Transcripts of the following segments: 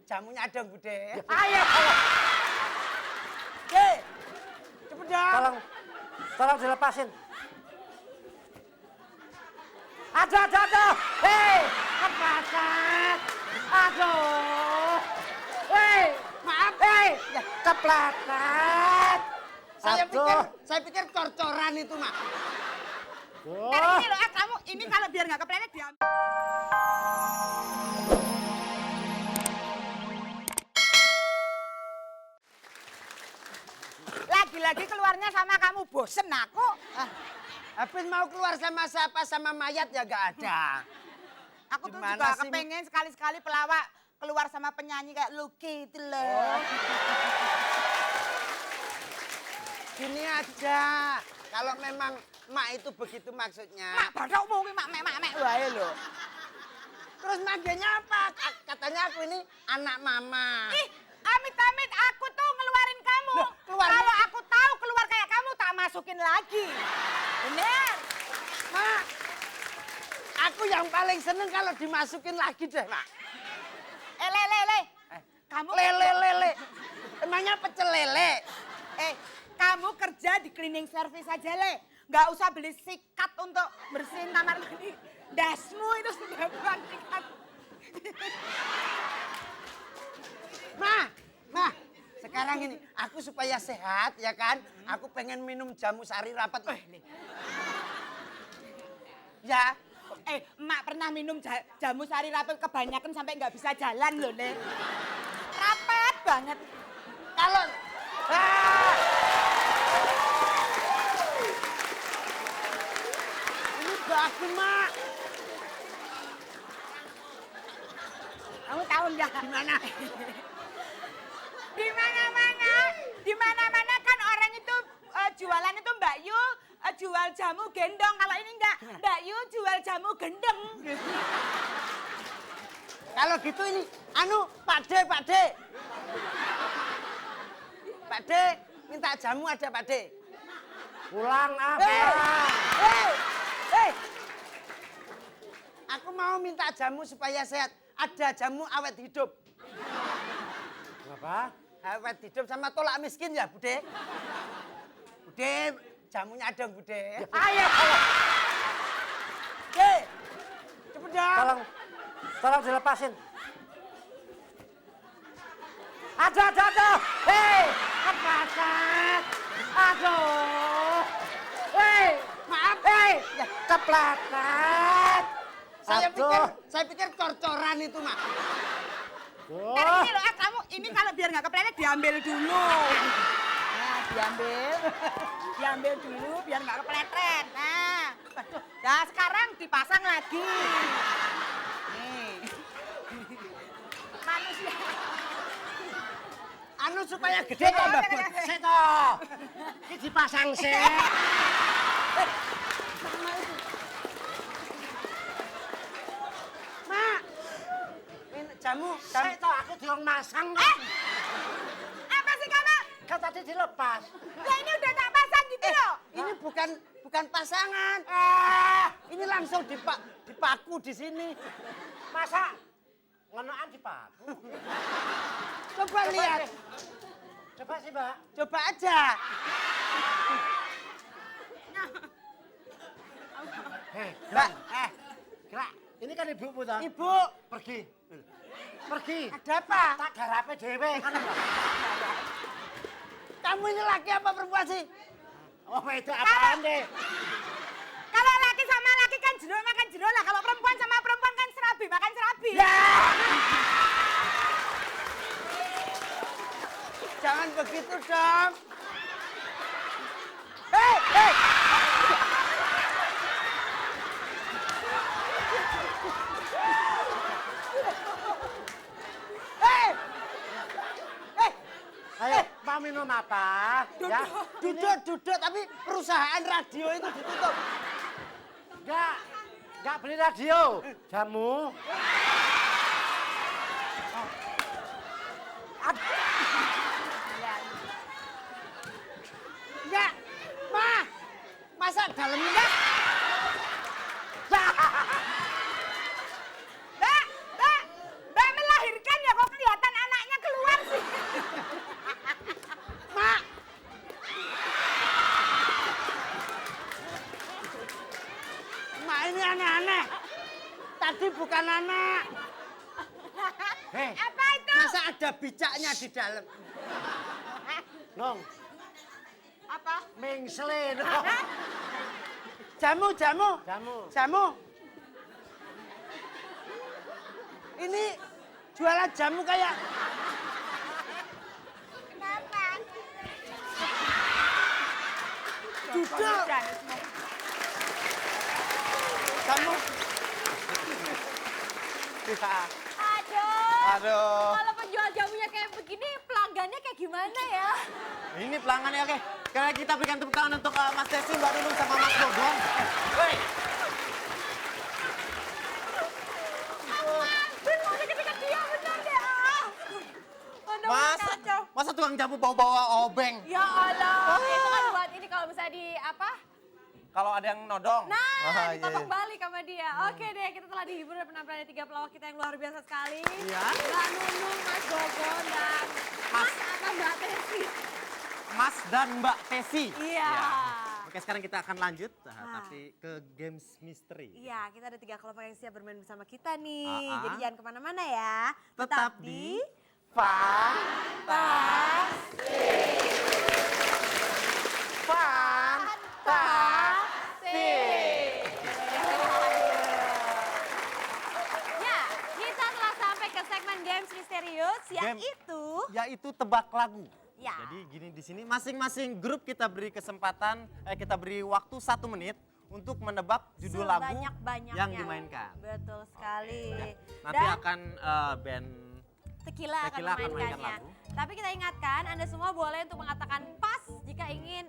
jamunya dong, Bude. Ayo. Cepet dong. Tolong dilepasin. Aduh. Hei, kepleset. Aduh. Hei, Maaf. hei, kepleset. Saya pikir cor-coran itu, Mak. Ini loh, kamu ini kalau biar nggak kepleset diambil. Lagi-lagi keluarnya sama kamu, bosen aku. Habis mau keluar sama siapa, sama mayat ya gak ada. Aku tuh Gimana juga sih? kepengen sekali-sekali pelawak keluar sama penyanyi kayak Lucky itu loh. Gini aja, kalau memang Mak itu begitu maksudnya. Mak badok mungkin mak wae loh. Terus manggilnya apa? Katanya aku ini anak mama. Ih, amit-amit aku tuh ngeluarin kamu. Loh, keluar- Kalau aku tahu keluar kayak kamu tak masukin lagi. Bener. Mak, aku yang paling seneng kalau dimasukin lagi deh, Mak. Lele. Kamu Lele. Emangnya pecel lele? Kamu kerja di cleaning service aja, Le. Nggak usah beli sikat untuk bersihin kamar mandi. Dasmu itu sudah bukan sikat. Ma, sekarang ini aku supaya sehat ya kan, aku pengen minum jamu sari rapat. Ya, Emak pernah minum jamu sari rapet kebanyakan sampai nggak bisa jalan loh, Le. Rapet banget. kalau ini bagus, Mak. Kamu tahu nggak? Gimana? Di mana-mana kan orang itu jualan itu Mbak Yu jual jamu gendong. Kalau ini enggak, Mbak Yu jual jamu gendeng. Kalau gitu ini, Pak De, minta jamu ada Pak De. pulang Hei, aku mau minta jamu supaya sehat. Ada jamu awet hidup. Apa? Awet hidup sama tolak miskin ya, Bude. Bude, jamunya dong, Bude. Ayo. Cepet dong. Tolong dilepasin. Aduh. Hei, kepleset. Aduh. Hei, Maaf. hei, kepleset. Saya pikir cor-coran itu, Mak. Ini loh, kamu ini kalau biar nggak kepleset diambil dulu. Nah, diambil dulu biar nggak kepleset. Nah, sekarang dipasang lagi. Nih. Manusia. Supaya gede kok, Mbak. Seto. Ini dipasang sih. Mak, ini jamu. Seto aku diong masang. Apa sih kamu? Kan tadi dilepas. Ya ini udah tak pasang gitu loh. Ini bukan pasangan. Ini langsung dipaku di sini. Masa ngonoan dipaku? Coba lihat. Coba sih, Mbak. Coba aja. Hei, Mbak, gerak. Ini kan ibumu toh? Ibu, Pergi. ada apa? Tak garape dhewe kan, Mbak. Kamu ini laki apa perempuan sih? Oh, itu apaan deh? Kalau laki sama laki kan jeruk makan jeruk lah. Kalau perempuan sama perempuan kan serabi makan serabi. Jangan begitu dong. Ayo, mau minum apa? Ya, Duduk, tapi perusahaan radio itu ditutup. enggak beli radio. Jamu. Enggak, masa dalamnya? Mbak melahirkan ya kok kelihatan ini aneh-aneh. Tadi bukan anak. Hei, Apa itu? Masa ada bicaknya di dalam? Nong, Apa? mengsle Nong. Jamu, jamu. Jamu. Jamu. Ini jualan jamu kayak Kenapa? duduk. Jamu. Aduh. Aduh. Kalau penjual jamunya kayak begini, pelanggannya kayak gimana ya? Ini pelanggannya oke. Karena kita berikan tepuk tangan untuk Mas Desi, Mbak Nunung sama Mas Bogong. Hei. Ampun, mau deket-deket dia bener deh. Aduh, Masa, kacau. masa tukang jamu bawa-bawa obeng? Ya Allah, itu kan buat ini kalau misalnya di apa? Kalau ada yang nodong. Nah, Ah, ditodong balik sama dia. Oke deh, kita telah dihibur dengan penampilan dari 3 pelawak kita yang luar biasa sekali. Iya. Mbak Nunung, Mas Gogon, dan Mas atau Mbak Tesi. Mas dan Mbak Tesi. Iya. Oke, sekarang kita akan lanjut, tapi ke games mystery. Iya, kita ada 3 kelompok yang siap bermain bersama kita nih. Ah, ah. Jadi jangan kemana-mana ya. Tetap di Ya, kita telah sampai ke segmen games misterius Game. yaitu tebak lagu. Ya. Jadi gini di sini masing-masing grup kita beri kesempatan, kita beri waktu 1 menit untuk menebak judul lagu sebanyak-banyaknya. yang dimainkan. Betul sekali. Nanti Dan akan band Tequila akan Tequila akan memainkannya. mainkan lagu. Tapi kita ingatkan, Anda semua boleh untuk mengatakan pas jika ingin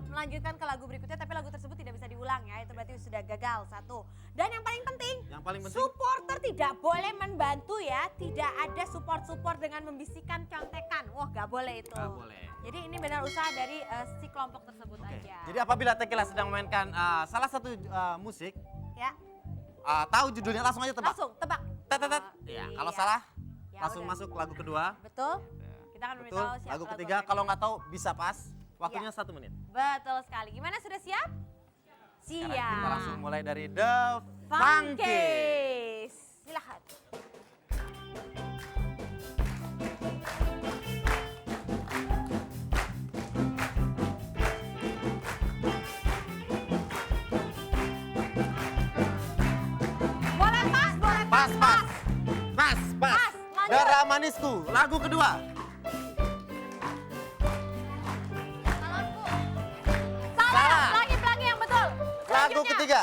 melanjutkan ke lagu berikutnya, tapi lagu tersebut tidak bisa diulang ya. Itu berarti sudah gagal, 1. Dan yang paling penting, supporter tidak boleh membantu ya. Tidak ada support-support dengan membisikkan contekan. Wah, nggak boleh itu. Nggak boleh. Jadi ini benar usaha dari si kelompok tersebut Oke. aja. Jadi apabila Tequila sedang memainkan salah satu musik, Ya, tahu judulnya langsung aja tebak. langsung tebak. Tet, tet, tet. Ya, kalau salah Ya langsung udah. masuk lagu kedua. Betul? Kita akan Betul. memberitahu siapa Lagu ketiga yang kalau nggak tahu bisa pas. Waktunya Ya. 1 menit. Betul sekali. Gimana, sudah siap? Sekarang Siap. kita langsung mulai dari The Funky. Funkies. Silahkan. Boleh pas, boleh Pas, pas. Pas, pas. Pas, lanjut. Dara Manisku, lagu kedua. Salah, Salah. pelangi-pelangi yang betul. Lagu Selanjutnya. ketiga.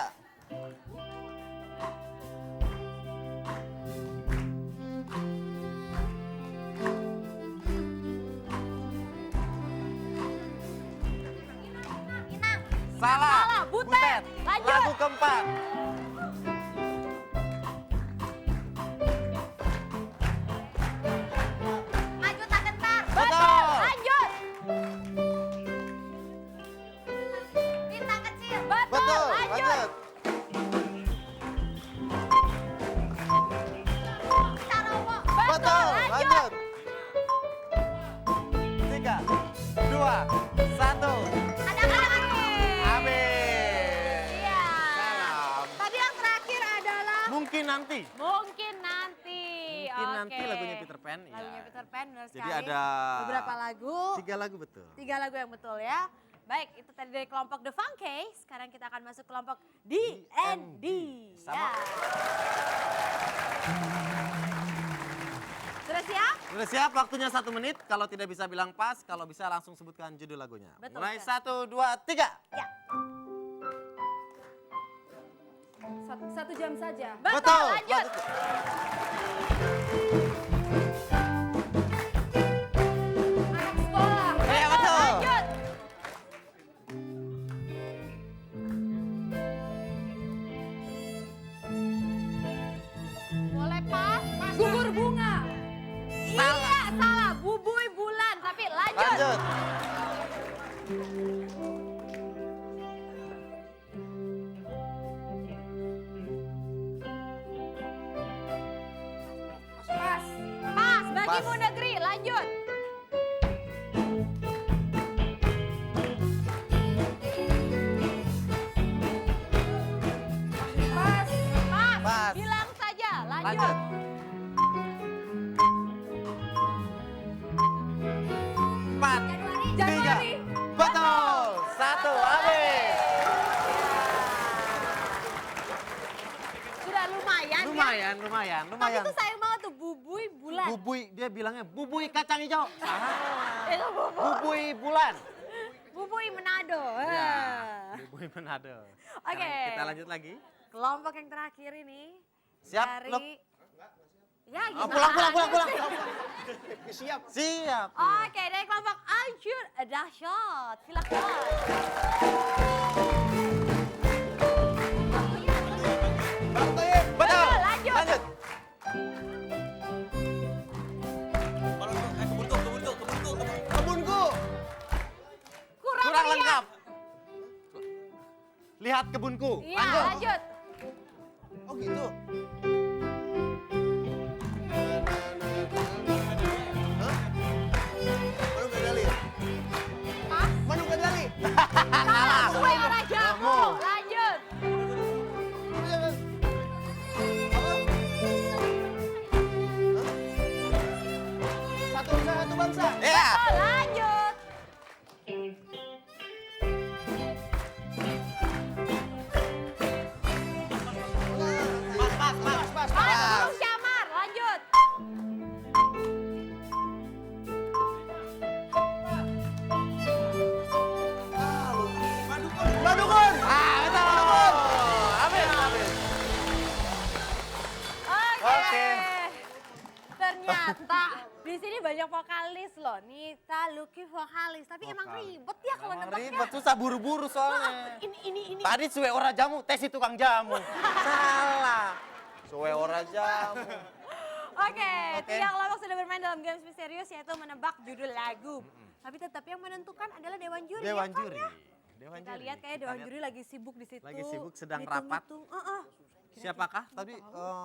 Inang. Salah. Salah, Butet. Lanjut. Lagu keempat. Maju tak gentar. Betul. Lanjut. Bintang kecil. Betul. Betul, Lanjut. Sarowo. Betul, Lanjut. lanjut. 3, 2, 1. Ada Habis. Iya. Salam. Tadi yang terakhir adalah Mungkin nanti. mungkin nanti. Mungkin nanti Oke. lagunya Peter Pan. ya. Lagunya Peter Pan, benar Jadi sekali. ada beberapa lagu. 3 lagu betul. 3 lagu yang betul ya. Baik, itu tadi dari kelompok The Funky. Sekarang kita akan masuk kelompok D&D. Sama. Ya. Sudah siap? Sudah siap, waktunya 1 menit. Kalau tidak bisa bilang pas, kalau bisa langsung sebutkan judul lagunya. Betul, Mulai betul. 1, 2, 3. Ya. 1 jam saja. Betul, lanjut. Anak sekolah. Iya, betul. Lanjut. Boleh pas? Gugur bunga. Iya, salah. Bubui bulan. Tapi lanjut. Lanjut. Pas. Pas, bagimu Pas. negeri. Lanjut. lanjut. Empat, tiga, Januari. betul. Satu, habis. Sudah lumayan, Lumayan. ya. Tapi itu sayang banget tuh bubui bulan. Bubui, dia bilangnya bubui kacang hijau. Itu bubui. Bubui bulan. Bubui Manado. Ya, bubui Manado. Oke. Sekarang kita lanjut lagi. Kelompok yang terakhir ini. Siap, Dari... Luk? Ya, Oh, gimana pulang. sih? Siap. Siap. Oke, dari kelompok Anjur Dahsyat. Silakan. Betul. Lanjut. Kebunku. Kurang lengkap. Lihat kebunku. Iya, lanjut. Oh gitu. Manu Gadali. Pas. Manu Gadali. Salah, kue arah jamu. Jamu. Lanjut. Satu usaha satu bangsa. Ya. Oh, lanjut. Pas. Belum Syamar, lanjut. Madukun. Ah, betul. Habis. Oke. Ternyata di sini banyak vokalis loh. Nita, Lucky vokalis. Tapi emang ribet ya kalau Emang nebaknya. ribet, susah buru-buru soalnya. Ini. Tadi suwe ora jamu, tes si tukang jamu. Salah. Suwe ora jamu. Oke, Oke. tiga kelompok sudah bermain dalam games misterius yaitu menebak judul lagu. Tapi tetap yang menentukan adalah Dewan Juri. Dewan ya kan juri. ya? Dewan Kita juri. lihat kayak Kita Dewan lihat. Juri lagi sibuk di situ. Lagi sibuk, sedang rapat. Siapakah tadi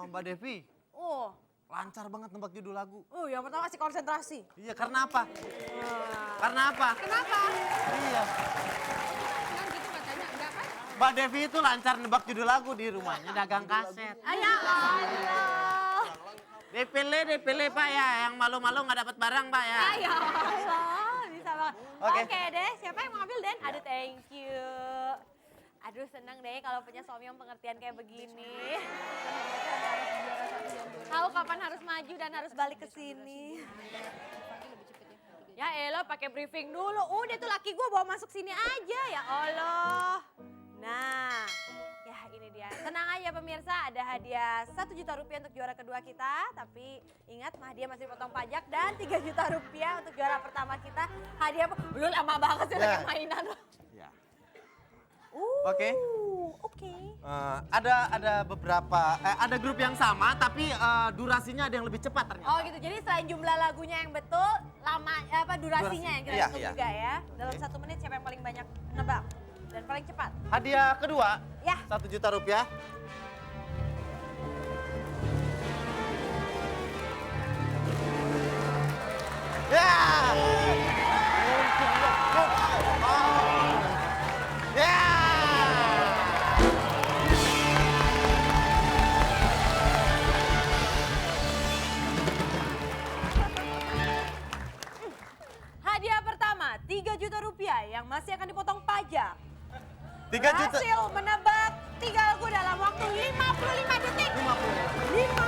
Mbak Devi? Oh, Lancar banget nebak judul lagu. yang pertama kasih konsentrasi. Iya, karena apa? Karena apa? Kenapa? Iya. Kan gitu katanya, enggak kan? Mbak Devi itu lancar nebak judul lagu di rumahnya dagang kaset. Ya Allah. DPL Pak ya, yang malu-malu nggak dapat barang Pak ya. Ya Allah, bisa banget. Oke. Oke deh, siapa yang mau ambil Den? Aduh thank you. Aduh seneng deh kalau punya suami yang pengertian kayak begini. Tahu kapan harus maju dan harus balik ke sini. Ya elah pakai briefing dulu. Udah tuh laki gue bawa masuk sini aja ya Allah. Nah, ya ini dia. Tenang aja pemirsa, ada hadiah 1 juta rupiah untuk juara kedua kita. Tapi ingat hadiah masih potong pajak dan 3 juta rupiah untuk juara pertama kita. Hadiah belum lama banget sih pakai mainan. Ya. Oke. Oke. Ada beberapa, ada grup yang sama tapi durasinya ada yang lebih cepat ternyata. Oh gitu, jadi selain jumlah lagunya yang betul, durasinya yang kita Iya, hitung iya. juga ya. Dalam 1 menit siapa yang paling banyak menebak dan paling cepat? Hadiah kedua, Ya. 1 juta rupiah. Ya. Ya. Hadiah pertama, 3 juta rupiah yang masih akan dipotong pajak. 3 juta. Berhasil menebak 3 lagu dalam waktu 55 detik. 50. 55